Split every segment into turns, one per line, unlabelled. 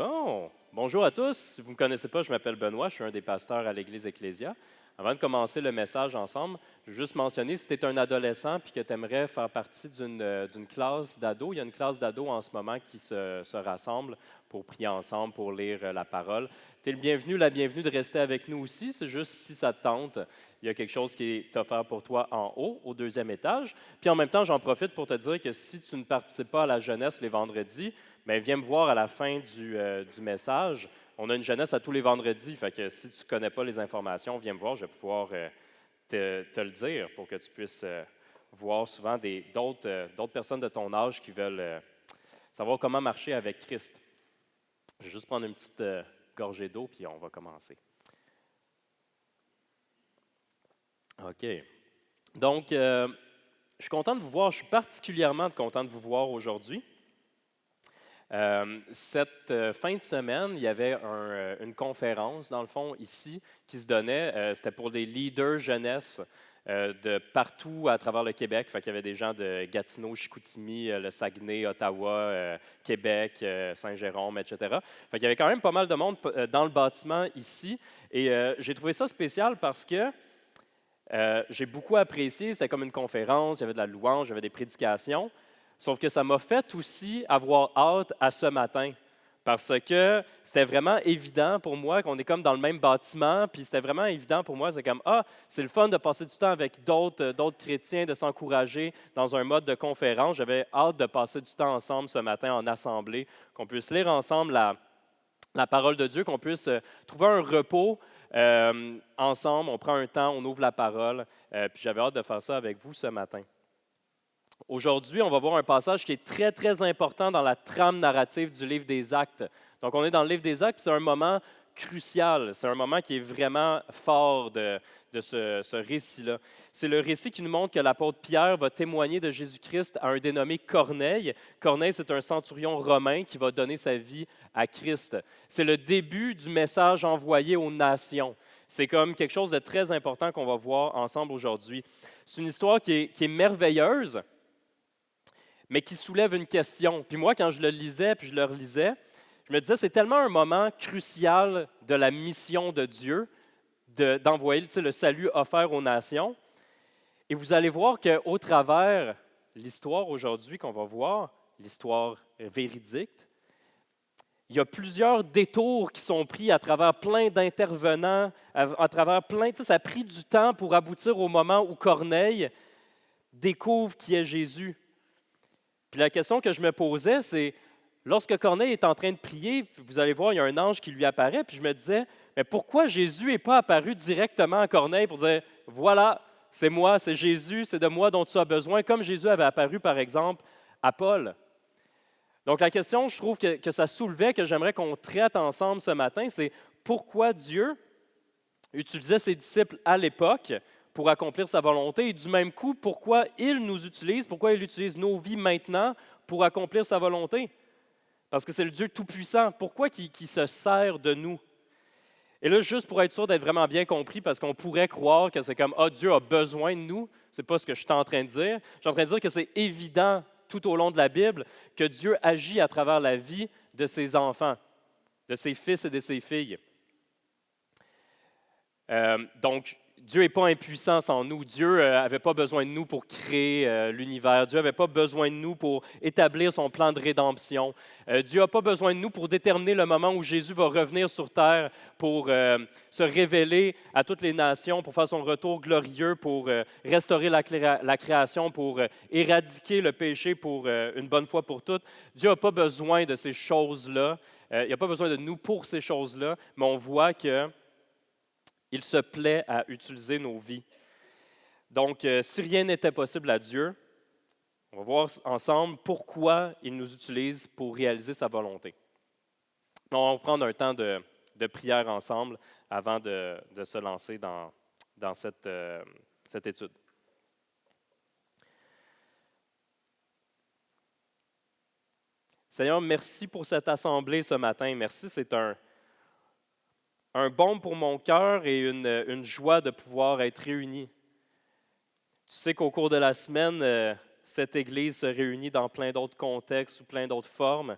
Bon, bonjour à tous. Si vous ne me connaissez pas, je m'appelle Benoît, je suis un des pasteurs à l'Église Ecclésia. Avant de commencer le message ensemble, je veux juste mentionner, si tu es un adolescent et que tu aimerais faire partie d'une classe d'ados, il y a une classe d'ados en ce moment qui se rassemble pour prier ensemble, pour lire la parole. Tu es le bienvenu, la bienvenue de rester avec nous aussi. C'est juste si ça te tente, il y a quelque chose qui est offert pour toi en haut, au deuxième étage. Puis en même temps, j'en profite pour te dire que si tu ne participes pas à la jeunesse les vendredis, bien, viens me voir à la fin du message. On a une jeunesse à tous les vendredis, fait que si tu ne connais pas les informations, viens me voir, je vais pouvoir te le dire pour que tu puisses voir souvent d'autres personnes de ton âge qui veulent savoir comment marcher avec Christ. Je vais juste prendre une petite gorgée d'eau, puis on va commencer. OK. Donc, je suis content de vous voir, je suis particulièrement content de vous voir aujourd'hui. Cette fin de semaine, il y avait une conférence, dans le fond, ici, qui se donnait. C'était pour des leaders jeunesse de partout à travers le Québec. Fait qu'il y avait des gens de Gatineau, Chicoutimi, le Saguenay, Ottawa, Québec, Saint-Jérôme, etc. Fait qu'il y avait quand même pas mal de monde dans le bâtiment ici. Et j'ai trouvé ça spécial parce que j'ai beaucoup apprécié. C'était comme une conférence, il y avait de la louange, il y avait des prédications. Sauf que ça m'a fait aussi avoir hâte à ce matin. Parce que c'était vraiment évident pour moi qu'on est comme dans le même bâtiment, puis c'était vraiment évident pour moi, c'est comme, c'est le fun de passer du temps avec d'autres chrétiens, de s'encourager dans un mode de conférence. J'avais hâte de passer du temps ensemble ce matin en assemblée, qu'on puisse lire ensemble la parole de Dieu, qu'on puisse trouver un repos ensemble. On prend un temps, on ouvre la parole, puis j'avais hâte de faire ça avec vous ce matin. Aujourd'hui, on va voir un passage qui est très, très important dans la trame narrative du livre des Actes. Donc, on est dans le livre des Actes, puis c'est un moment crucial. C'est un moment qui est vraiment fort de ce récit-là. C'est le récit qui nous montre que l'apôtre Pierre va témoigner de Jésus-Christ à un dénommé Corneille. Corneille, c'est un centurion romain qui va donner sa vie à Christ. C'est le début du message envoyé aux nations. C'est comme quelque chose de très important qu'on va voir ensemble aujourd'hui. C'est une histoire qui est merveilleuse, mais qui soulève une question. Puis moi, quand je le lisais puis je le relisais, je me disais, c'est tellement un moment crucial de la mission de Dieu d'envoyer le salut offert aux nations. Et vous allez voir qu'au travers l'histoire aujourd'hui qu'on va voir, l'histoire véridique, il y a plusieurs détours qui sont pris à travers plein d'intervenants, à travers plein, ça a pris du temps pour aboutir au moment où Corneille découvre qui est Jésus. Puis la question que je me posais, c'est, lorsque Corneille est en train de prier, vous allez voir, il y a un ange qui lui apparaît, puis je me disais, mais pourquoi Jésus n'est pas apparu directement à Corneille pour dire, voilà, c'est moi, c'est Jésus, c'est de moi dont tu as besoin, comme Jésus avait apparu, par exemple, à Paul. Donc la question, je trouve que ça soulevait, que j'aimerais qu'on traite ensemble ce matin, c'est pourquoi Dieu utilisait ses disciples à l'époque pour accomplir sa volonté, et du même coup, pourquoi il nous utilise, pourquoi il utilise nos vies maintenant pour accomplir sa volonté. Parce que c'est le Dieu Tout-Puissant. Pourquoi qu'il se sert de nous? Et là, juste pour être sûr d'être vraiment bien compris, parce qu'on pourrait croire que c'est comme, Dieu a besoin de nous. Ce n'est pas ce que je suis en train de dire. Je suis en train de dire que c'est évident tout au long de la Bible que Dieu agit à travers la vie de ses enfants, de ses fils et de ses filles. Donc, Dieu n'est pas impuissant sans nous. Dieu n'avait pas besoin de nous pour créer l'univers. Dieu n'avait pas besoin de nous pour établir son plan de rédemption. Dieu n'a pas besoin de nous pour déterminer le moment où Jésus va revenir sur terre pour se révéler à toutes les nations, pour faire son retour glorieux, pour restaurer la création, pour éradiquer le péché pour une bonne fois pour toutes. Dieu n'a pas besoin de ces choses-là. Il n'a pas besoin de nous pour ces choses-là, mais on voit que il se plaît à utiliser nos vies. Donc, si rien n'était possible à Dieu, on va voir ensemble pourquoi il nous utilise pour réaliser sa volonté. On va prendre un temps de prière ensemble avant de se lancer dans cette étude. Seigneur, merci pour cette assemblée ce matin. Merci, c'est un baume pour mon cœur et une joie de pouvoir être réunis. Tu sais qu'au cours de la semaine, cette Église se réunit dans plein d'autres contextes ou plein d'autres formes.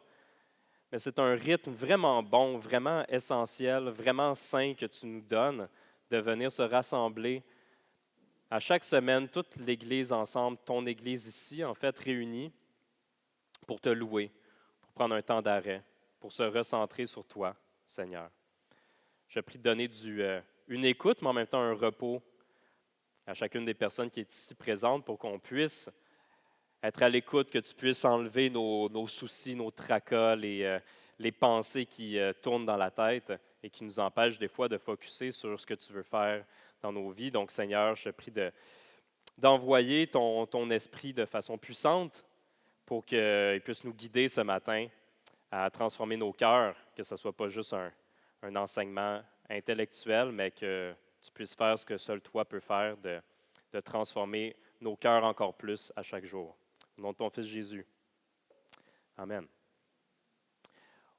mais c'est un rythme vraiment bon, vraiment essentiel, vraiment sain que tu nous donnes de venir se rassembler à chaque semaine, toute l'Église ensemble, ton Église ici, en fait, réunie pour te louer, pour prendre un temps d'arrêt, pour se recentrer sur toi, Seigneur. Je prie de donner une écoute, mais en même temps un repos à chacune des personnes qui est ici présente pour qu'on puisse être à l'écoute, que tu puisses enlever nos soucis, nos tracas, les pensées qui tournent dans la tête et qui nous empêchent des fois de focusser sur ce que tu veux faire dans nos vies. Donc, Seigneur, je te prie d'envoyer ton esprit de façon puissante pour qu'il puisse nous guider ce matin à transformer nos cœurs, que ce ne soit pas juste un enseignement intellectuel, mais que tu puisses faire ce que seul toi peux faire, de transformer nos cœurs encore plus à chaque jour. Au nom de ton Fils Jésus. Amen.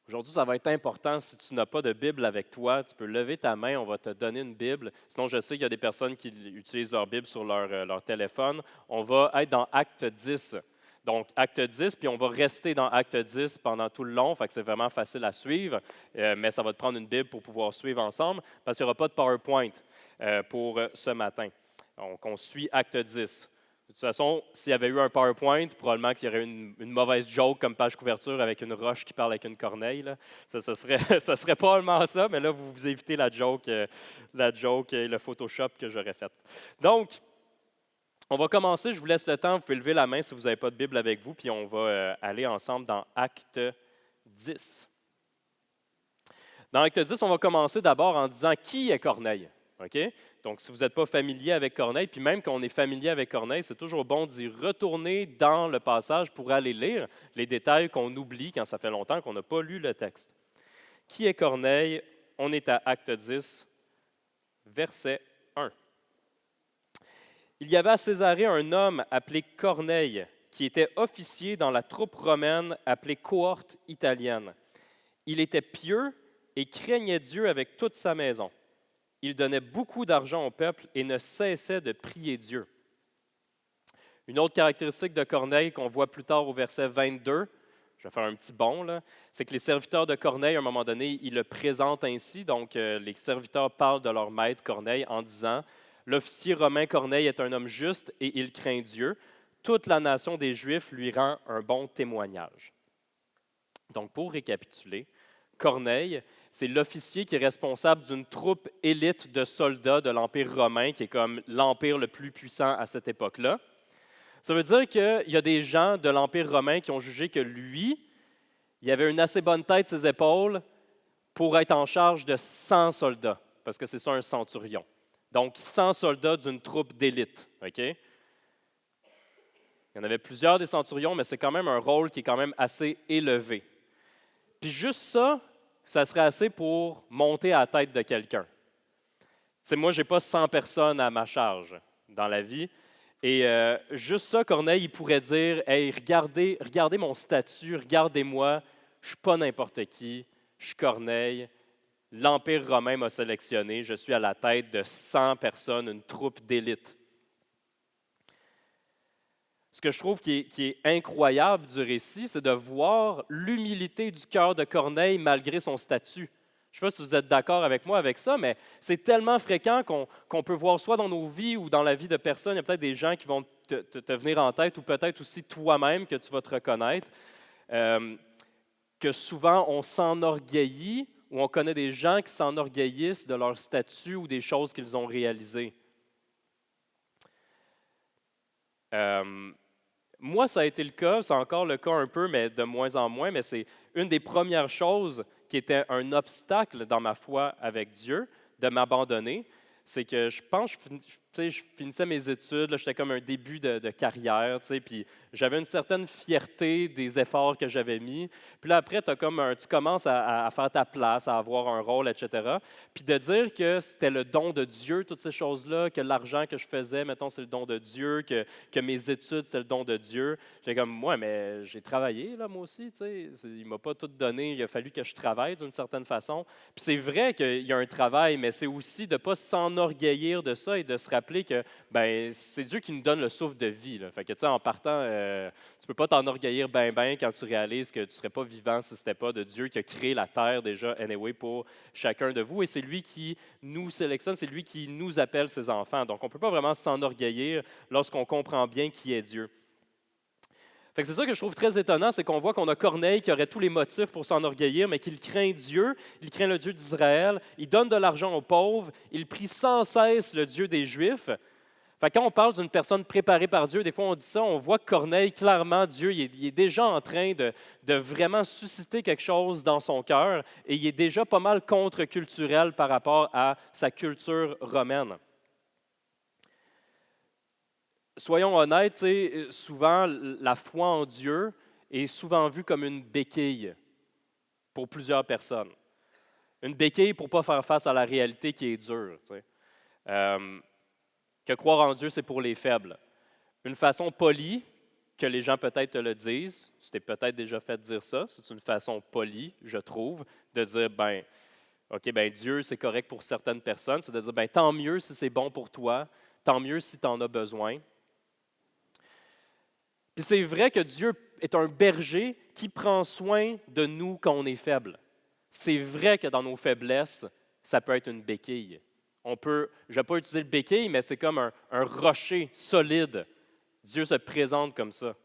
Aujourd'hui, ça va être important. Si tu n'as pas de Bible avec toi, tu peux lever ta main, on va te donner une Bible. Sinon, je sais qu'il y a des personnes qui utilisent leur Bible sur leur téléphone. On va être dans Acte 10. Donc, Acte 10, puis on va rester dans Acte 10 pendant tout le long, fait que c'est vraiment facile à suivre, mais ça va te prendre une Bible pour pouvoir suivre ensemble, parce qu'il n'y aura pas de PowerPoint pour ce matin. Donc, on suit Acte 10. De toute façon, s'il y avait eu un PowerPoint, probablement qu'il y aurait une mauvaise joke comme page couverture avec une roche qui parle avec une corneille. Là. Ça serait probablement ça, mais là, vous évitez la joke et le Photoshop que j'aurais fait. Donc, on va commencer, je vous laisse le temps, vous pouvez lever la main si vous n'avez pas de Bible avec vous, puis on va aller ensemble dans Acte 10. Dans Acte 10, on va commencer d'abord en disant qui est Corneille. Okay? Donc, si vous n'êtes pas familier avec Corneille, puis même quand on est familier avec Corneille, c'est toujours bon d'y retourner dans le passage pour aller lire les détails qu'on oublie quand ça fait longtemps qu'on n'a pas lu le texte. Qui est Corneille? On est à Acte 10, verset 1. Il y avait à Césarée un homme appelé Corneille, qui était officier dans la troupe romaine appelée cohorte italienne. Il était pieux et craignait Dieu avec toute sa maison. Il donnait beaucoup d'argent au peuple et ne cessait de prier Dieu. Une autre caractéristique de Corneille qu'on voit plus tard au verset 22, je vais faire un petit bond, là, c'est que les serviteurs de Corneille, à un moment donné, ils le présentent ainsi. Donc, les serviteurs parlent de leur maître Corneille en disant « L'officier romain Corneille est un homme juste et il craint Dieu. Toute la nation des Juifs lui rend un bon témoignage. » Donc, pour récapituler, Corneille, c'est l'officier qui est responsable d'une troupe élite de soldats de l'Empire romain, qui est comme l'empire le plus puissant à cette époque-là. Ça veut dire qu'il y a des gens de l'Empire romain qui ont jugé que lui, il avait une assez bonne tête ses épaules pour être en charge de 100 soldats, parce que c'est ça un centurion. Donc, 100 soldats d'une troupe d'élite. Okay? Il y en avait plusieurs des centurions, mais c'est quand même un rôle qui est quand même assez élevé. Puis juste ça serait assez pour monter à la tête de quelqu'un. Tu sais, moi, je n'ai pas 100 personnes à ma charge dans la vie. Et juste ça, Corneille, il pourrait dire « Hey, regardez mon statut, regardez-moi, je ne suis pas n'importe qui, je suis Corneille, l'Empire romain m'a sélectionné, je suis à la tête de 100 personnes, une troupe d'élite. » Ce que je trouve qui est incroyable du récit, c'est de voir l'humilité du cœur de Corneille malgré son statut. Je ne sais pas si vous êtes d'accord avec moi avec ça, mais c'est tellement fréquent qu'on peut voir soit dans nos vies ou dans la vie de personnes, il y a peut-être des gens qui vont te venir en tête ou peut-être aussi toi-même que tu vas te reconnaître, que souvent on s'enorgueillit ou on connaît des gens qui s'enorgueillissent de leur statut ou des choses qu'ils ont réalisées. Moi, ça a été le cas, c'est encore le cas un peu, mais de moins en moins, mais c'est une des premières choses qui était un obstacle dans ma foi avec Dieu, de m'abandonner, c'est que je pense, je finissais mes études, j'étais comme un début de carrière, puis j'avais une certaine fierté des efforts que j'avais mis. Puis là, après, tu commences à faire ta place, à avoir un rôle, etc. Puis de dire que c'était le don de Dieu, toutes ces choses-là, que l'argent que je faisais, mettons, c'est le don de Dieu, que mes études, c'est le don de Dieu. J'étais comme, ouais, mais j'ai travaillé, là, moi aussi, tu sais. Il ne m'a pas tout donné, il a fallu que je travaille d'une certaine façon. Puis c'est vrai qu'il y a un travail, mais c'est aussi de ne pas s'enorgueillir de ça et de se rappeler s'appeler que ben, c'est Dieu qui nous donne le souffle de vie. Là. Fait que, tu sais, en partant, tu ne peux pas t'enorgueillir ben quand tu réalises que tu ne serais pas vivant si ce n'était pas de Dieu qui a créé la terre déjà, anyway, pour chacun de vous. Et c'est lui qui nous sélectionne, c'est lui qui nous appelle ses enfants. Donc, on ne peut pas vraiment s'enorgueillir lorsqu'on comprend bien qui est Dieu. Fait que c'est ça que je trouve très étonnant, c'est qu'on voit qu'on a Corneille qui aurait tous les motifs pour s'enorgueillir, mais qu'il craint Dieu, il craint le Dieu d'Israël, il donne de l'argent aux pauvres, il prie sans cesse le Dieu des Juifs. Fait que quand on parle d'une personne préparée par Dieu, des fois on dit ça, on voit que Corneille, clairement, Dieu, il est déjà en train de vraiment susciter quelque chose dans son cœur et il est déjà pas mal contre-culturel par rapport à sa culture romaine. Soyons honnêtes, souvent la foi en Dieu est souvent vue comme une béquille pour plusieurs personnes. Une béquille pour ne pas faire face à la réalité qui est dure. Que croire en Dieu, c'est pour les faibles. Une façon polie, que les gens peut-être te le disent, tu t'es peut-être déjà fait dire ça, c'est une façon polie, je trouve, de dire, ben, OK, ben Dieu, c'est correct pour certaines personnes, c'est de dire, ben tant mieux si c'est bon pour toi, tant mieux si tu en as besoin. Puis c'est vrai que Dieu est un berger qui prend soin de nous quand on est faible. C'est vrai que dans nos faiblesses, ça peut être une béquille. Je ne vais pas utiliser le béquille, mais c'est comme un rocher solide. Dieu se présente comme ça.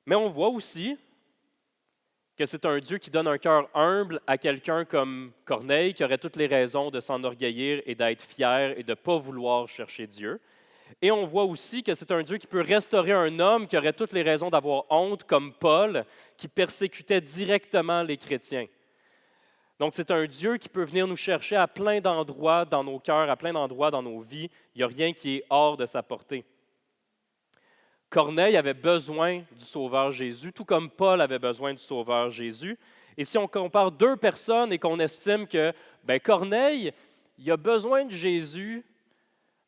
Mais on voit aussi que c'est un Dieu qui donne un cœur humble à quelqu'un comme Corneille, qui aurait toutes les raisons de s'enorgueillir et d'être fier et de ne pas vouloir chercher Dieu. Et on voit aussi que c'est un Dieu qui peut restaurer un homme qui aurait toutes les raisons d'avoir honte, comme Paul, qui persécutait directement les chrétiens. Donc c'est un Dieu qui peut venir nous chercher à plein d'endroits dans nos cœurs, à plein d'endroits dans nos vies. Il n'y a rien qui est hors de sa portée. Corneille avait besoin du Sauveur Jésus, tout comme Paul avait besoin du Sauveur Jésus. Et si on compare deux personnes et qu'on estime que Corneille, il a besoin de Jésus,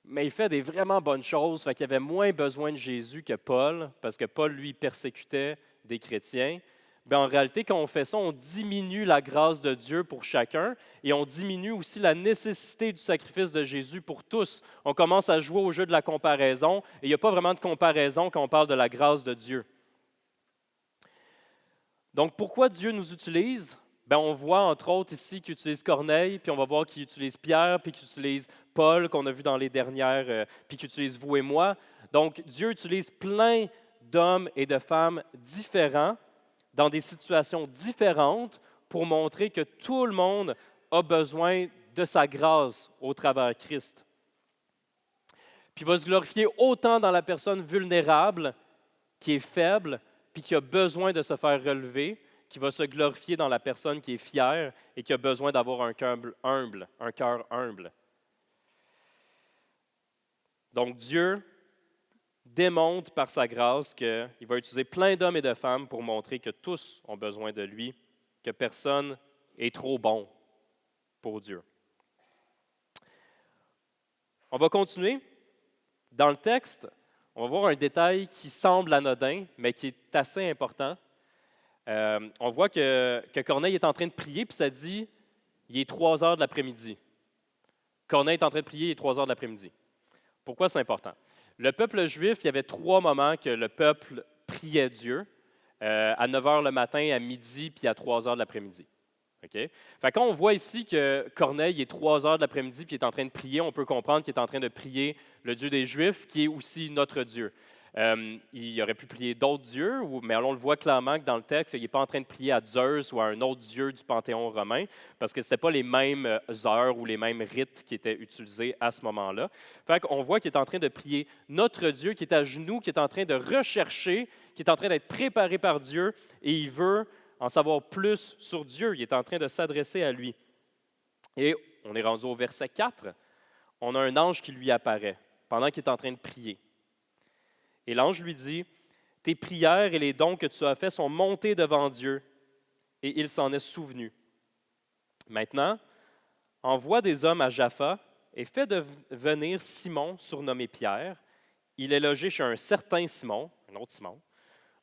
mais il fait des vraiment bonnes choses, fait qu'il avait moins besoin de Jésus que Paul, parce que Paul, lui, persécutait des chrétiens. En réalité, quand on fait ça, on diminue la grâce de Dieu pour chacun et on diminue aussi la nécessité du sacrifice de Jésus pour tous. On commence à jouer au jeu de la comparaison et il n'y a pas vraiment de comparaison quand on parle de la grâce de Dieu. Donc, pourquoi Dieu nous utilise? On voit entre autres ici qu'il utilise Corneille, puis on va voir qu'il utilise Pierre, puis qu'il utilise Paul, qu'on a vu dans les dernières, puis qu'il utilise vous et moi. Donc, Dieu utilise plein d'hommes et de femmes différents dans des situations différentes pour montrer que tout le monde a besoin de sa grâce au travers Christ. Puis il va se glorifier autant dans la personne vulnérable, qui est faible, puis qui a besoin de se faire relever, qui va se glorifier dans la personne qui est fière et qui a besoin d'avoir un cœur humble, un cœur humble. Donc Dieu démontre par sa grâce qu'il va utiliser plein d'hommes et de femmes pour montrer que tous ont besoin de lui, que personne est trop bon pour Dieu. On va continuer. Dans le texte, on va voir un détail qui semble anodin, mais qui est assez important. On voit que Corneille est en train de prier, puis ça dit il est 3 heures de l'après-midi. Corneille est en train de prier, il est 3 heures de l'après-midi. Pourquoi c'est important? Le peuple juif, il y avait 3 moments que le peuple priait Dieu, à 9 heures le matin, à midi, puis à 3 heures de l'après-midi. Okay? Fait quand on voit ici que Corneille est 3 heures de l'après-midi puis il est en train de prier, on peut comprendre qu'il est en train de prier le Dieu des Juifs, qui est aussi notre Dieu. Il aurait pu prier d'autres dieux, mais on le voit clairement que dans le texte, il n'est pas en train de prier à Zeus ou à un autre dieu du Panthéon romain, parce que ce n'était pas les mêmes heures ou les mêmes rites qui étaient utilisés à ce moment-là. Fait qu'on voit qu'il est en train de prier notre Dieu, qui est à genoux, qui est en train de rechercher, qui est en train d'être préparé par Dieu, et il veut en savoir plus sur Dieu. Il est en train de s'adresser à lui. Et on est rendu au verset 4. On a un ange qui lui apparaît pendant qu'il est en train de prier. Et l'ange lui dit, « Tes prières et les dons que tu as faits sont montés devant Dieu, et il s'en est souvenu. Maintenant, envoie des hommes à Jaffa et fais venir Simon, surnommé Pierre. Il est logé chez un certain Simon, un autre Simon,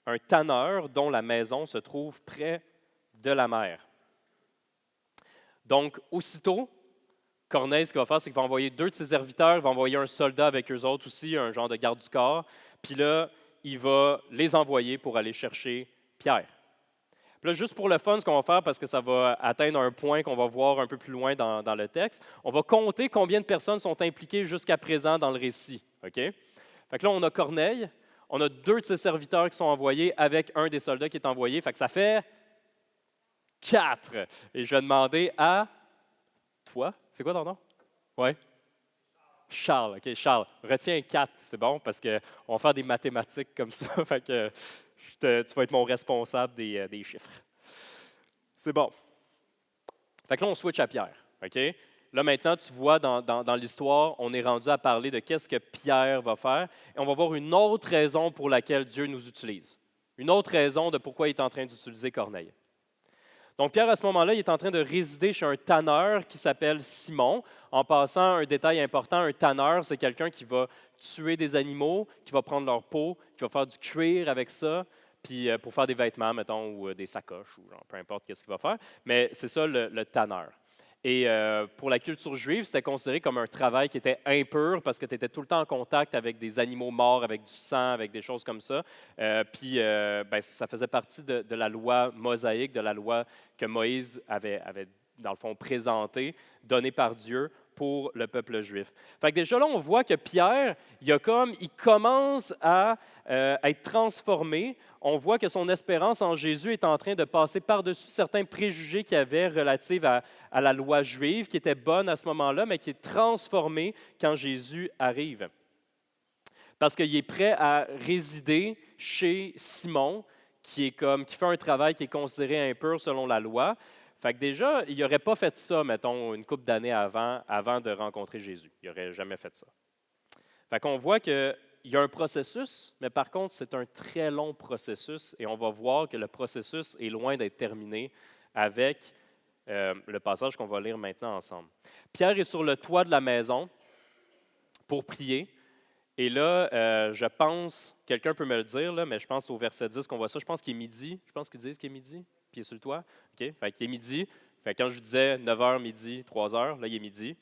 un tanneur dont la maison se trouve près de la mer. » Donc, aussitôt, Corneille, ce qu'il va faire, c'est qu'il va envoyer 2 de ses serviteurs, il va envoyer un soldat avec eux autres aussi, un genre de garde du corps. Puis là, il va les envoyer pour aller chercher Pierre. Puis là, juste pour le fun, ce qu'on va faire, parce que ça va atteindre un point qu'on va voir un peu plus loin dans le texte, on va compter combien de personnes sont impliquées jusqu'à présent dans le récit. OK? Fait que là, on a Corneille, on a 2 de ses serviteurs qui sont envoyés avec un des soldats qui est envoyé. Fait que ça fait 4. Et je vais demander à toi, c'est quoi ton nom? Oui? Charles, OK, Charles. Retiens 4, c'est bon, parce qu'on va faire des mathématiques comme ça. Fait que tu vas être mon responsable des chiffres. C'est bon. Fait que là, on switch à Pierre. OK? Là, maintenant, tu vois, dans l'histoire, on est rendu à parler de qu'est-ce que Pierre va faire. Et on va voir une autre raison pour laquelle Dieu nous utilise. Une autre raison de pourquoi il est en train d'utiliser Corneille. Donc, Pierre, à ce moment-là, il est en train de résider chez un tanneur qui s'appelle Simon. En passant, un détail important, un tanneur, c'est quelqu'un qui va tuer des animaux, qui va prendre leur peau, qui va faire du cuir avec ça, puis pour faire des vêtements, mettons, ou des sacoches, ou genre, peu importe qu'est-ce qu'il va faire. Mais c'est ça, le tanneur. Et pour la culture juive, c'était considéré comme un travail qui était impur parce que tu étais tout le temps en contact avec des animaux morts, avec du sang, avec des choses comme ça. Puis ça faisait partie de la loi mosaïque, de la loi que Moïse avait dans le fond, présentée, donnée par Dieu pour le peuple juif. Fait que déjà là, on voit que Pierre, il commence à être transformé. On voit que son espérance en Jésus est en train de passer par-dessus certains préjugés qu'il y avait relatifs à la loi juive, qui était bonne à ce moment-là, mais qui est transformée quand Jésus arrive. Parce qu'il est prêt à résider chez Simon, qui fait un travail qui est considéré impur selon la loi. Fait que déjà, il n'aurait pas fait ça, mettons, une couple d'années avant de rencontrer Jésus. Il n'aurait jamais fait ça. Fait qu'on voit qu'il y a un processus, mais par contre, c'est un très long processus et on va voir que le processus est loin d'être terminé avec le passage qu'on va lire maintenant ensemble. Pierre est sur le toit de la maison pour prier. Et là, je pense, quelqu'un peut me le dire, là, mais je pense au verset 10 qu'on voit ça. Je pense qu'il est midi. Je pense qu'ils disent qu'il est midi, puis il est sur le toit. OK? Fait qu'il est midi. Fait que quand je vous disais 9h, midi, 3h, là, il est midi.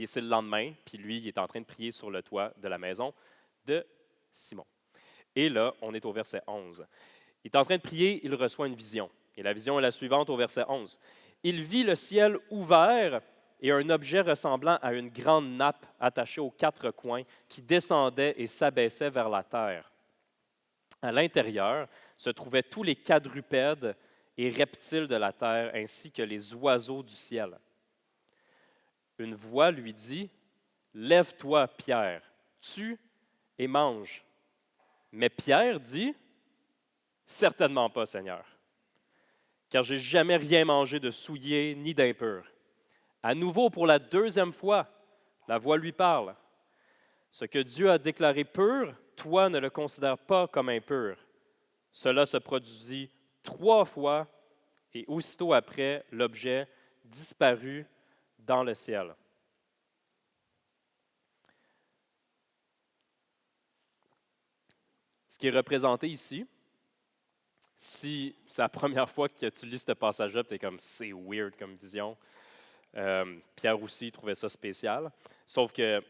C'est le lendemain, puis lui, il est en train de prier sur le toit de la maison de Simon. Et là, on est au verset 11. Il est en train de prier, il reçoit une vision. Et la vision est la suivante au verset 11. Il vit le ciel ouvert et un objet ressemblant à une grande nappe attachée aux 4 coins qui descendait et s'abaissait vers la terre. À l'intérieur se trouvaient tous les quadrupèdes et reptiles de la terre, ainsi que les oiseaux du ciel. Une voix lui dit, « Lève-toi, Pierre, tue et mange. » Mais Pierre dit, « Certainement pas, Seigneur, car j'ai jamais rien mangé de souillé ni d'impur. » À nouveau, pour la 2e fois, la voix lui parle. Ce que Dieu a déclaré pur, toi ne le considères pas comme impur. Cela se produisit 3 fois et aussitôt après, l'objet disparut dans le ciel. Ce qui est représenté ici, si c'est la première fois que tu lis ce passage-là, tu es comme, c'est weird comme vision. Pierre aussi trouvait ça spécial. Sauf que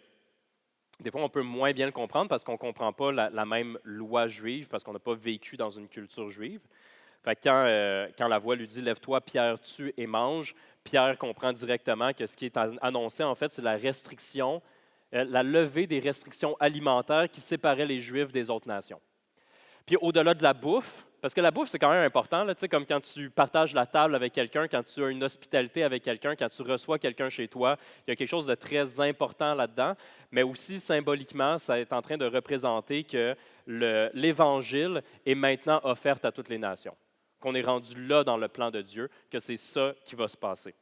des fois, on peut moins bien le comprendre parce qu'on ne comprend pas la même loi juive, parce qu'on n'a pas vécu dans une culture juive. Fait que quand la voix lui dit « Lève-toi, Pierre, tue et mange », Pierre comprend directement que ce qui est annoncé, en fait, c'est la restriction, la levée des restrictions alimentaires qui séparaient les Juifs des autres nations. Puis au-delà de la bouffe, parce que la bouffe, c'est quand même important, là, comme quand tu partages la table avec quelqu'un, quand tu as une hospitalité avec quelqu'un, quand tu reçois quelqu'un chez toi, il y a quelque chose de très important là-dedans, mais aussi symboliquement, ça est en train de représenter que l'Évangile est maintenant offert à toutes les nations, qu'on est rendu là dans le plan de Dieu, que c'est ça qui va se passer.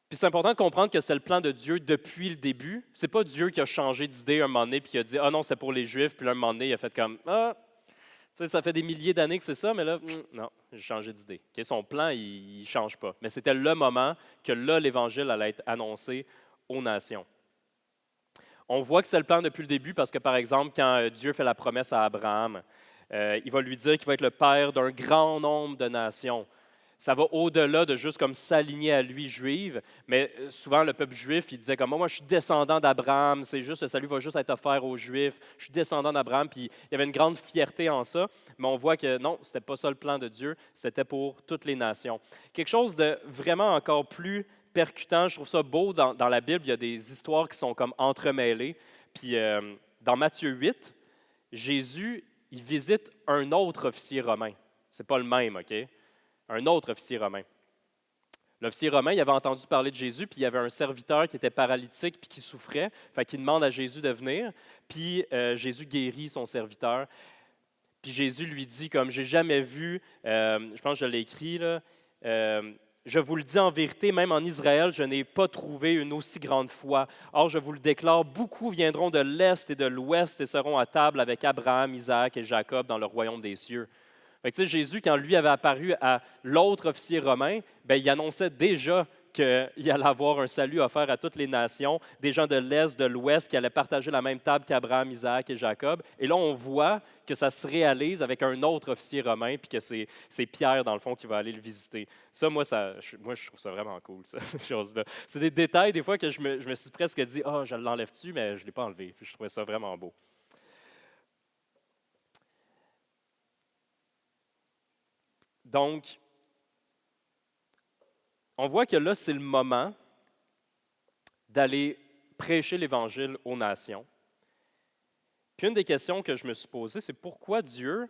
Puis c'est important de comprendre que c'est le plan de Dieu depuis le début. C'est pas Dieu qui a changé d'idée un moment donné puis qui a dit « Ah non, c'est pour les Juifs », puis là, un moment donné, il a fait comme « Ah, tu sais, ça fait des milliers d'années que c'est ça, mais là, non, j'ai changé d'idée. » Okay, son plan, il ne change pas. Mais c'était le moment que là, l'Évangile allait être annoncé aux nations. On voit que c'est le plan depuis le début parce que, par exemple, quand Dieu fait la promesse à Abraham, il va lui dire qu'il va être le père d'un grand nombre de nations. ça va au-delà de juste comme s'aligner à lui juive, mais souvent le peuple juif, il disait comme moi je suis descendant d'Abraham, c'est juste le salut va juste être offert aux Juifs, je suis descendant d'Abraham, puis il y avait une grande fierté en ça, mais on voit que non, c'était pas ça le plan de Dieu, c'était pour toutes les nations. Quelque chose de vraiment encore plus percutant, je trouve ça beau dans la Bible, il y a des histoires qui sont comme entremêlées, puis dans Matthieu 8, Jésus, il visite un autre officier romain. C'est pas le même, OK? Un autre officier romain. L'officier romain, il avait entendu parler de Jésus, puis il y avait un serviteur qui était paralytique puis qui souffrait. Fait qu'il demande à Jésus de venir, puis Jésus guérit son serviteur. Puis Jésus lui dit, comme j'ai jamais vu, je pense que je l'ai écrit, là, je vous le dis en vérité, même en Israël, je n'ai pas trouvé une aussi grande foi. Or, je vous le déclare, beaucoup viendront de l'Est et de l'Ouest et seront à table avec Abraham, Isaac et Jacob dans le royaume des cieux. Fait que, Jésus, quand lui avait apparu à l'autre officier romain, bien, il annonçait déjà qu'il allait avoir un salut offert à toutes les nations, des gens de l'Est, de l'Ouest, qui allaient partager la même table qu'Abraham, Isaac et Jacob. Et là, on voit que ça se réalise avec un autre officier romain, puis que c'est Pierre, dans le fond, qui va aller le visiter. Ça, moi, je trouve ça vraiment cool, ça, ces choses-là. C'est des détails, des fois, que je me suis presque dit « Ah, je l'enlève-tu? » mais je ne l'ai pas enlevé. Puis je trouvais ça vraiment beau. Donc, on voit que là, c'est le moment d'aller prêcher l'Évangile aux nations. Puis une des questions que je me suis posée, c'est pourquoi Dieu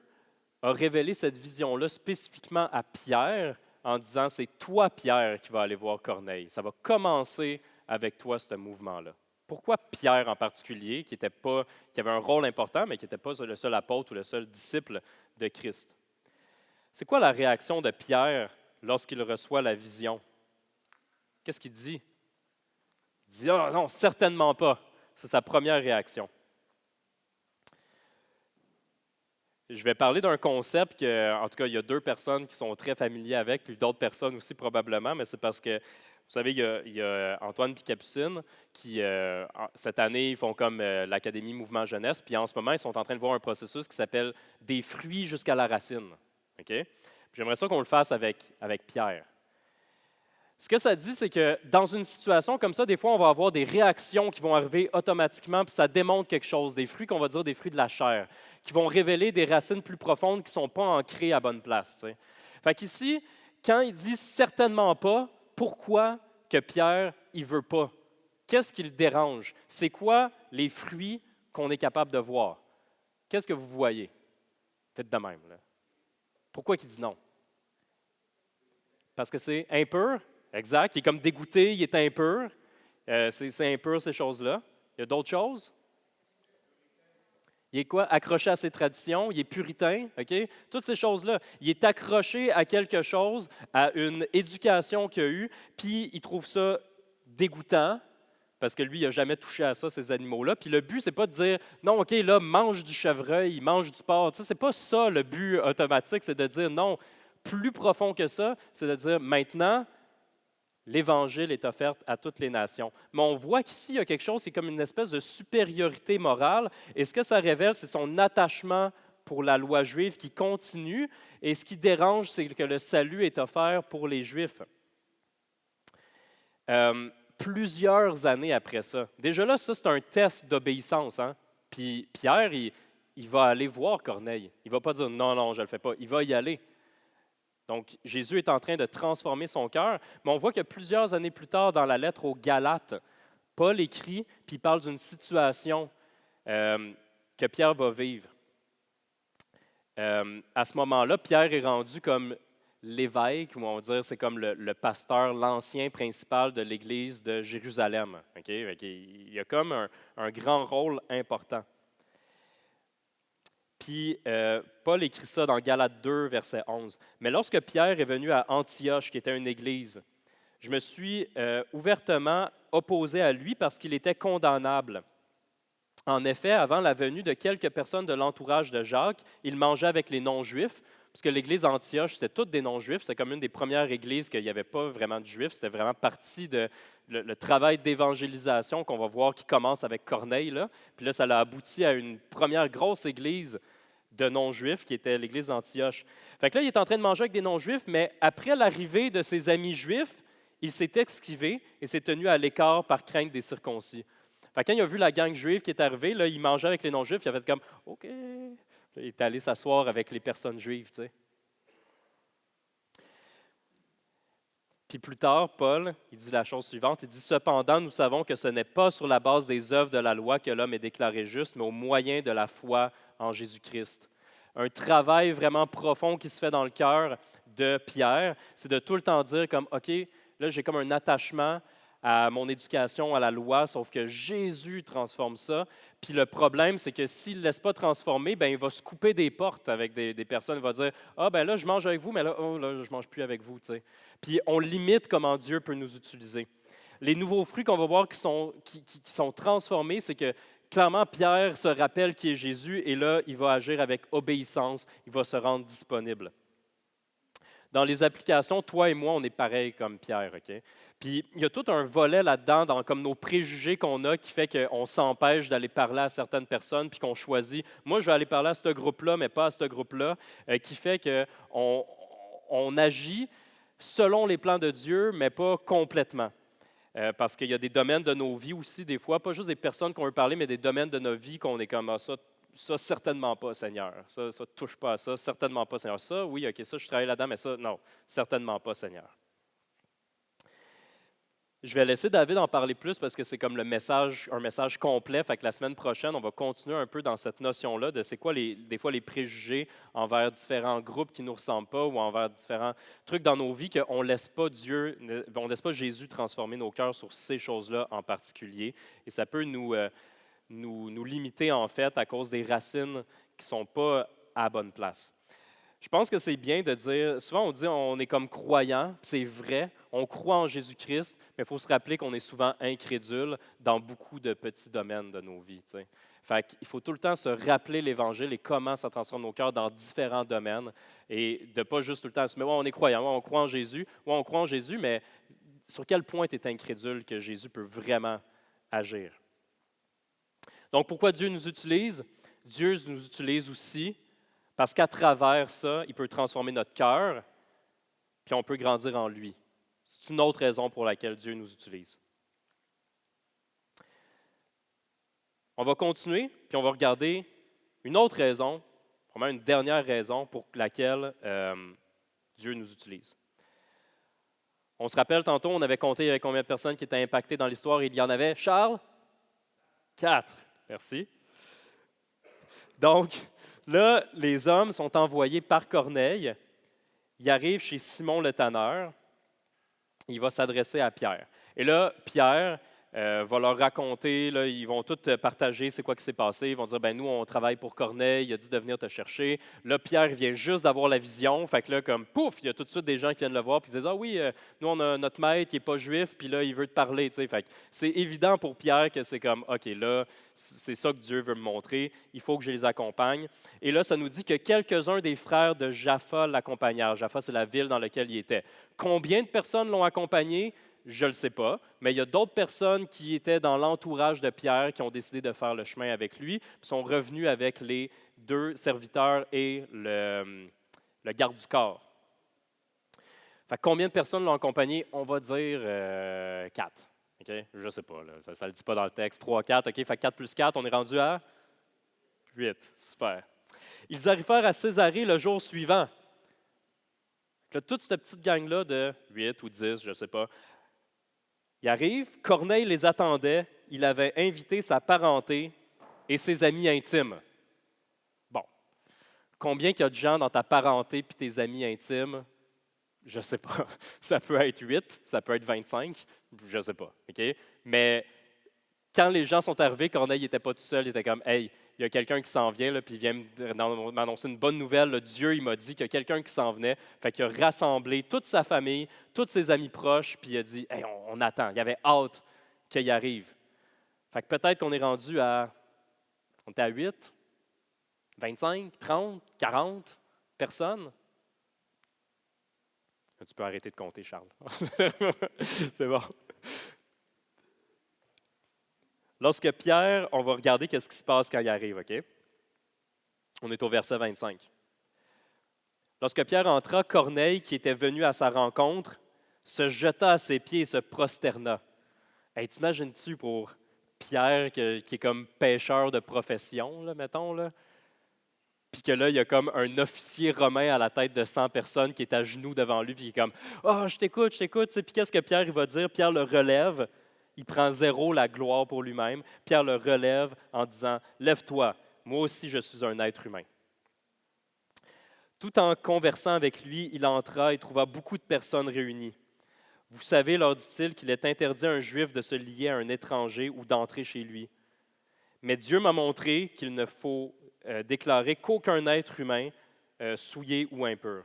a révélé cette vision-là spécifiquement à Pierre en disant, c'est toi, Pierre, qui vas aller voir Corneille. Ça va commencer avec toi, ce mouvement-là. Pourquoi Pierre en particulier, qui avait un rôle important, mais qui n'était pas le seul apôtre ou le seul disciple de Christ? C'est quoi la réaction de Pierre lorsqu'il reçoit la vision? Qu'est-ce qu'il dit? Il dit « Ah non, certainement pas ». C'est sa première réaction. Je vais parler d'un concept que, en tout cas, il y a 2 personnes qui sont très familiers avec, puis d'autres personnes aussi probablement, mais c'est parce que, vous savez, il y a Antoine et Capucine qui, cette année, ils font comme l'Académie Mouvement Jeunesse, puis en ce moment, ils sont en train de voir un processus qui s'appelle « Des fruits jusqu'à la racine ». Okay? J'aimerais ça qu'on le fasse avec Pierre. Ce que ça dit, c'est que dans une situation comme ça, des fois, on va avoir des réactions qui vont arriver automatiquement, puis ça démontre quelque chose, des fruits qu'on va dire des fruits de la chair, qui vont révéler des racines plus profondes qui ne sont pas ancrées à bonne place. T'sais. Fait qu'ici, quand il dit certainement pas, pourquoi que Pierre, il ne veut pas? Qu'est-ce qui le dérange? C'est quoi les fruits qu'on est capable de voir? Qu'est-ce que vous voyez? Faites de même. Là. Pourquoi il dit non? Parce que c'est impur? Exact. Il est comme dégoûté, il est impur. C'est impur, ces choses-là. Il y a d'autres choses? Il est quoi? Accroché à ses traditions, il est puritain, OK? Toutes ces choses-là. Il est accroché à quelque chose, à une éducation qu'il a eue, puis il trouve ça dégoûtant, parce que lui, il n'a jamais touché à ça, ces animaux-là. Puis le but, c'est pas de dire, non, OK, là, mange du chevreuil, mange du porc. C'est pas ça le but automatique, c'est de dire, non, plus profond que ça, c'est de dire, maintenant, l'Évangile est offert à toutes les nations. Mais on voit qu'ici, il y a quelque chose qui est comme une espèce de supériorité morale. Et ce que ça révèle, c'est son attachement pour la loi juive qui continue. Et ce qui dérange, c'est que le salut est offert pour les Juifs. Plusieurs années après ça. Déjà là, ça, c'est un test d'obéissance. Hein? Puis Pierre, il va aller voir Corneille. Il ne va pas dire « non, non, je ne le fais pas ». Il va y aller. Donc, Jésus est en train de transformer son cœur, mais on voit que plusieurs années plus tard, dans la lettre aux Galates, Paul écrit, puis il parle d'une situation que Pierre va vivre. À ce moment-là, Pierre est rendu comme l'évêque, ou on va dire c'est comme le pasteur, l'ancien principal de l'Église de Jérusalem. Okay? Il a comme un grand rôle important. Puis Paul écrit ça dans Galates 2, verset 11. « Mais lorsque Pierre est venu à Antioche, qui était une église, je me suis ouvertement opposé à lui parce qu'il était condamnable. En effet, avant la venue de quelques personnes de l'entourage de Jacques, il mangeait avec les non-juifs, parce que l'église d'Antioche, c'était toutes des non-juifs. C'est comme une des premières églises qu'il n'y avait pas vraiment de juifs. C'était vraiment partie de le travail d'évangélisation qu'on va voir qui commence avec Corneille. Là. Puis là, ça a abouti à une première grosse église de non-juifs, qui était l'église d'Antioche. Fait que là, il est en train de manger avec des non-juifs, mais après l'arrivée de ses amis juifs, il s'est esquivé et s'est tenu à l'écart par crainte des circoncis. Fait que quand il a vu la gang juive qui est arrivée, là, il mangeait avec les non-juifs, il a fait comme OK. Il est allé s'asseoir avec les personnes juives, tu sais. Puis plus tard, Paul, il dit la chose suivante, il dit « Cependant, nous savons que ce n'est pas sur la base des œuvres de la loi que l'homme est déclaré juste, mais au moyen de la foi en Jésus-Christ. » Un travail vraiment profond qui se fait dans le cœur de Pierre, c'est de tout le temps dire comme « OK, là j'ai comme un attachement à mon éducation, à la loi, sauf que Jésus transforme ça. Puis le problème, c'est que s'il ne laisse pas transformer, ben il va se couper des portes avec des personnes. Il va dire ah, ben là, je mange avec vous, mais là, oh, là je ne mange plus avec vous. » Tu sais. Puis on limite comment Dieu peut nous utiliser. Les nouveaux fruits qu'on va voir qui sont transformés, c'est que clairement, Pierre se rappelle qui est Jésus et là, il va agir avec obéissance, il va se rendre disponible. Dans les applications, toi et moi, on est pareil comme Pierre, OK? Puis il y a tout un volet là-dedans, dans comme nos préjugés qu'on a, qui fait qu'on s'empêche d'aller parler à certaines personnes, puis qu'on choisit, moi, je vais aller parler à ce groupe-là, mais pas à ce groupe-là, qui fait qu'on agit selon les plans de Dieu, mais pas complètement. Parce qu'il y a des domaines de nos vies aussi, des fois, pas juste des personnes qu'on veut parler, mais des domaines de nos vies qu'on est comme ah, ça, certainement pas, Seigneur. Ça, touche pas à ça, certainement pas, Seigneur. Ça, oui, OK, ça, je travaille là-dedans, mais ça, non, certainement pas, Seigneur. Je vais laisser David en parler plus parce que c'est comme un message complet. Fait que la semaine prochaine, on va continuer un peu dans cette notion-là de c'est quoi des fois les préjugés envers différents groupes qui ne nous ressemblent pas ou envers différents trucs dans nos vies qu'on ne laisse pas on laisse pas Jésus transformer nos cœurs sur ces choses-là en particulier. Et ça peut nous limiter en fait à cause des racines qui ne sont pas à la bonne place. Je pense que c'est bien de dire, souvent on dit on est comme croyant, c'est vrai, on croit en Jésus-Christ, mais il faut se rappeler qu'on est souvent incrédule dans beaucoup de petits domaines de nos vies. T'sais. Fait qu'il faut tout le temps se rappeler l'Évangile et comment ça transforme nos cœurs dans différents domaines et de ne pas juste tout le temps se dire ouais, on est croyant, ouais, on croit en Jésus, ouais, on croit en Jésus, mais sur quel point tu es incrédule que Jésus peut vraiment agir? Donc pourquoi Dieu nous utilise? Dieu nous utilise aussi parce qu'à travers ça, il peut transformer notre cœur, puis on peut grandir en lui. C'est une autre raison pour laquelle Dieu nous utilise. On va continuer, puis on va regarder une autre raison, vraiment une dernière raison pour laquelle Dieu nous utilise. On se rappelle tantôt, on avait compté avec combien de personnes qui étaient impactées dans l'histoire. Il y en avait, Charles? 4. Merci. Donc, là, les hommes sont envoyés par Corneille. Ils arrivent chez Simon le tanneur. Il va s'adresser à Pierre. Et là, Pierre va leur raconter, là, ils vont tous partager c'est quoi qui s'est passé. Ils vont dire, ben nous, on travaille pour Corneille, il a dit de venir te chercher. Là, Pierre vient juste d'avoir la vision. Fait que là, comme pouf, il y a tout de suite des gens qui viennent le voir puis ils disent, ah oui, nous, on a notre maître, il n'est pas juif, puis là, il veut te parler. Fait que c'est évident pour Pierre que c'est comme, OK, là, c'est ça que Dieu veut me montrer, il faut que je les accompagne. Et là, ça nous dit que quelques-uns des frères de Jaffa l'accompagnèrent. Jaffa, c'est la ville dans laquelle il était. Combien de personnes l'ont accompagné? Je ne le sais pas, mais il y a d'autres personnes qui étaient dans l'entourage de Pierre qui ont décidé de faire le chemin avec lui, puis sont revenus avec les 2 serviteurs et le garde du corps. Fait que combien de personnes l'ont accompagné? On va dire 4. Okay? Je ne sais pas, là, ça ne le dit pas dans le texte. 3, 4, OK, fait 4 plus 4, on est rendu à 8. Super. Ils arrivèrent à Césarée le jour suivant. Là, toute cette petite gang-là de 8 ou 10, je ne sais pas, ils arrivent, Corneille les attendait, il avait invité sa parenté et ses amis intimes. Bon, combien qu'il y a de gens dans ta parenté et tes amis intimes? Je ne sais pas. Ça peut être 8, ça peut être 25, je ne sais pas. Okay? Mais quand les gens sont arrivés, Corneille n'était pas tout seul, il était comme « Hey, il y a quelqu'un qui s'en vient, là, puis il vient m'annoncer une bonne nouvelle. Là, Dieu, il m'a dit qu'il y a quelqu'un qui s'en venait. » Fait qu'il a rassemblé toute sa famille, tous ses amis proches, puis il a dit « Hey, on attend. » Il avait hâte qu'il arrive. Fait que peut-être qu'on est rendu on était à 8, 25, 30, 40 personnes. Tu peux arrêter de compter, Charles. C'est bon. Lorsque Pierre, on va regarder qu'est-ce qui se passe quand il arrive, OK? On est au verset 25. Lorsque Pierre entra, Corneille, qui était venu à sa rencontre, se jeta à ses pieds et se prosterna. Hey, t'imagines-tu pour Pierre, qui est comme pêcheur de profession, là, mettons, là, puis que là, il y a comme un officier romain à la tête de 100 personnes qui est à genoux devant lui, puis il est comme « Ah, je t'écoute, je t'écoute. » Puis qu'est-ce que Pierre il va dire? Pierre le relève, il prend zéro la gloire pour lui-même. Pierre le relève en disant « Lève-toi, moi aussi je suis un être humain. » Tout en conversant avec lui, il entra et trouva beaucoup de personnes réunies. « Vous savez, leur dit-il, qu'il est interdit à un Juif de se lier à un étranger ou d'entrer chez lui. Mais Dieu m'a montré qu'il ne faut déclarer qu'aucun être humain souillé ou impur.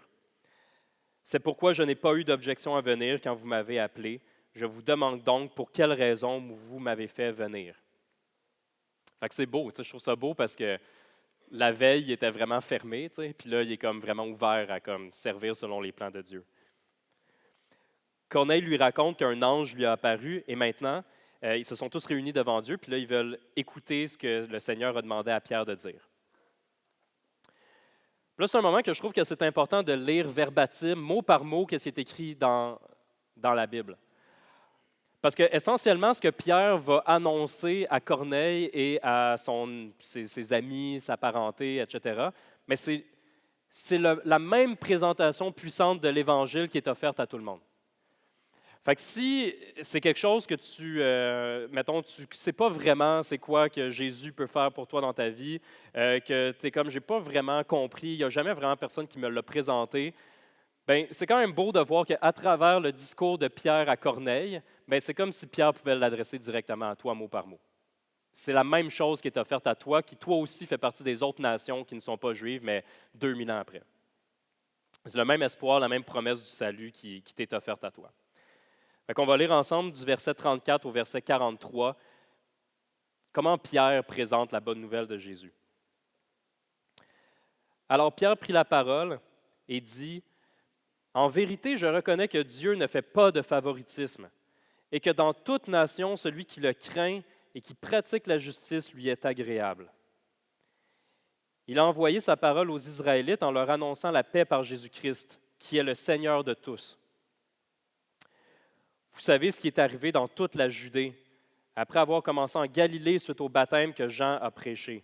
C'est pourquoi je n'ai pas eu d'objection à venir quand vous m'avez appelé. Je vous demande donc pour quelle raison vous m'avez fait venir. » Fait que c'est beau, je trouve ça beau parce que la veille, il était vraiment fermé, puis là, il est comme vraiment ouvert à comme, servir selon les plans de Dieu. Corneille lui raconte qu'un ange lui a apparu et maintenant, ils se sont tous réunis devant Dieu, puis là, ils veulent écouter ce que le Seigneur a demandé à Pierre de dire. Là, c'est un moment que je trouve que c'est important de lire verbatim, mot par mot, ce qui est écrit dans la Bible. Parce que essentiellement, ce que Pierre va annoncer à Corneille et à ses amis, sa parenté, etc., mais c'est la même présentation puissante de l'Évangile qui est offerte à tout le monde. Fait que si c'est quelque chose que mettons, tu ne sais pas vraiment c'est quoi que Jésus peut faire pour toi dans ta vie, que tu es comme, j'ai pas vraiment compris, il n'y a jamais vraiment personne qui me l'a présenté, bien, c'est quand même beau de voir qu'à travers le discours de Pierre à Corneille, bien, c'est comme si Pierre pouvait l'adresser directement à toi, mot par mot. C'est la même chose qui est offerte à toi, qui toi aussi fait partie des autres nations qui ne sont pas juives, mais 2000 ans après. C'est le même espoir, la même promesse du salut qui t'est offerte à toi. On va lire ensemble du verset 34 au verset 43 comment Pierre présente la bonne nouvelle de Jésus. Alors Pierre prit la parole et dit « En vérité, je reconnais que Dieu ne fait pas de favoritisme et que dans toute nation, celui qui le craint et qui pratique la justice lui est agréable. Il a envoyé sa parole aux Israélites en leur annonçant la paix par Jésus-Christ, qui est le Seigneur de tous. Vous savez ce qui est arrivé dans toute la Judée, après avoir commencé en Galilée suite au baptême que Jean a prêché.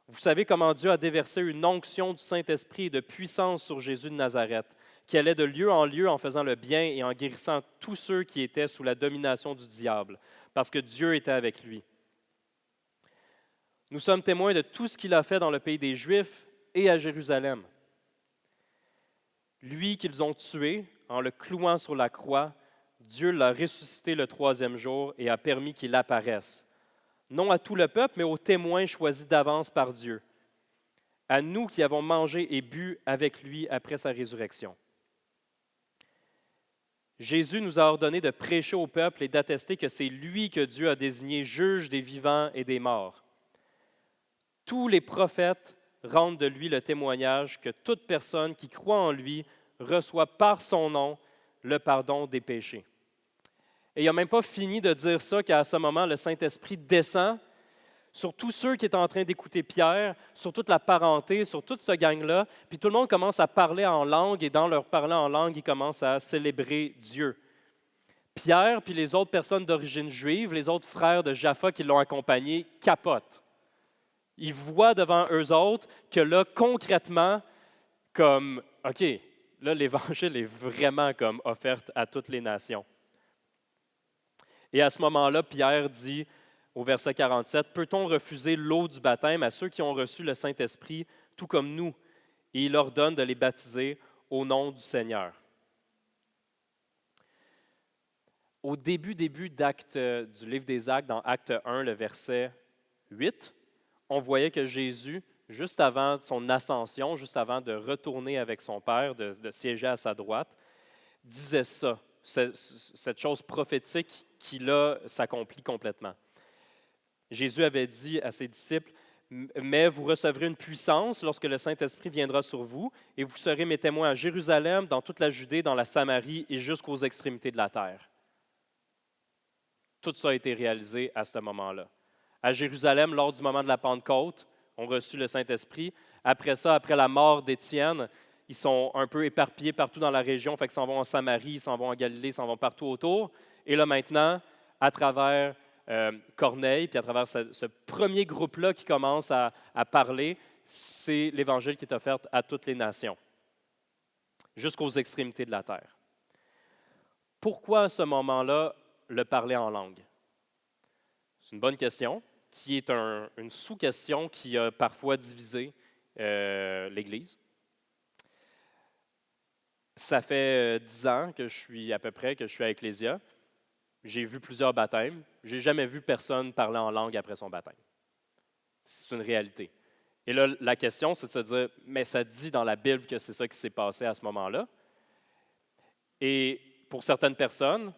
Vous savez comment Dieu a déversé une onction du Saint-Esprit et de puissance sur Jésus de Nazareth, qui allait de lieu en lieu en faisant le bien et en guérissant tous ceux qui étaient sous la domination du diable, parce que Dieu était avec lui. Nous sommes témoins de tout ce qu'il a fait dans le pays des Juifs et à Jérusalem. Lui qu'ils ont tué en le clouant sur la croix, Dieu l'a ressuscité le troisième jour et a permis qu'il apparaisse, non à tout le peuple, mais aux témoins choisis d'avance par Dieu, à nous qui avons mangé et bu avec lui après sa résurrection. Jésus nous a ordonné de prêcher au peuple et d'attester que c'est lui que Dieu a désigné juge des vivants et des morts. Tous les prophètes rendent de lui le témoignage que toute personne qui croit en lui reçoit par son nom le pardon des péchés. Et il n'a même pas fini de dire ça qu'à ce moment, le Saint-Esprit descend sur tous ceux qui étaient en train d'écouter Pierre, sur toute la parenté, sur toute ce gang-là, puis tout le monde commence à parler en langue, et dans leur parler en langue, ils commencent à célébrer Dieu. Pierre, puis les autres personnes d'origine juive, les autres frères de Jaffa qui l'ont accompagné, capotent. Ils voient devant eux autres que là, concrètement, comme, OK, là, l'Évangile est vraiment comme offerte à toutes les nations. Et à ce moment-là, Pierre dit au verset 47, « Peut-on refuser l'eau du baptême à ceux qui ont reçu le Saint-Esprit, tout comme nous? » Et il ordonne de les baptiser au nom du Seigneur. Au début du livre des Actes, dans Acte 1, le verset 8, on voyait que Jésus, juste avant son ascension, juste avant de retourner avec son Père, de siéger à sa droite, disait ça, cette chose prophétique qui, là, s'accomplit complètement. Jésus avait dit à ses disciples, « Mais vous recevrez une puissance lorsque le Saint-Esprit viendra sur vous, et vous serez mes témoins à Jérusalem, dans toute la Judée, dans la Samarie et jusqu'aux extrémités de la terre. » Tout ça a été réalisé à ce moment-là. À Jérusalem, lors du moment de la Pentecôte, ont reçu le Saint-Esprit. Après ça, après la mort d'Étienne, ils sont un peu éparpillés partout dans la région, fait qu'ils s'en vont en Samarie, ils s'en vont en Galilée, ils s'en vont partout autour. Et là maintenant, à travers Corneille, puis à travers ce premier groupe-là qui commence à parler, c'est l'Évangile qui est offert à toutes les nations, jusqu'aux extrémités de la terre. Pourquoi à ce moment-là le parler en langue? C'est une bonne question, qui est une sous-question qui a parfois divisé l'Église. Ça fait 10 ans que je suis à peu près, que je suis à Ecclésia. J'ai vu plusieurs baptêmes. Je n'ai jamais vu personne parler en langue après son baptême. C'est une réalité. Et là, la question, c'est de se dire, mais ça dit dans la Bible que c'est ça qui s'est passé à ce moment-là. Et pour certaines personnes,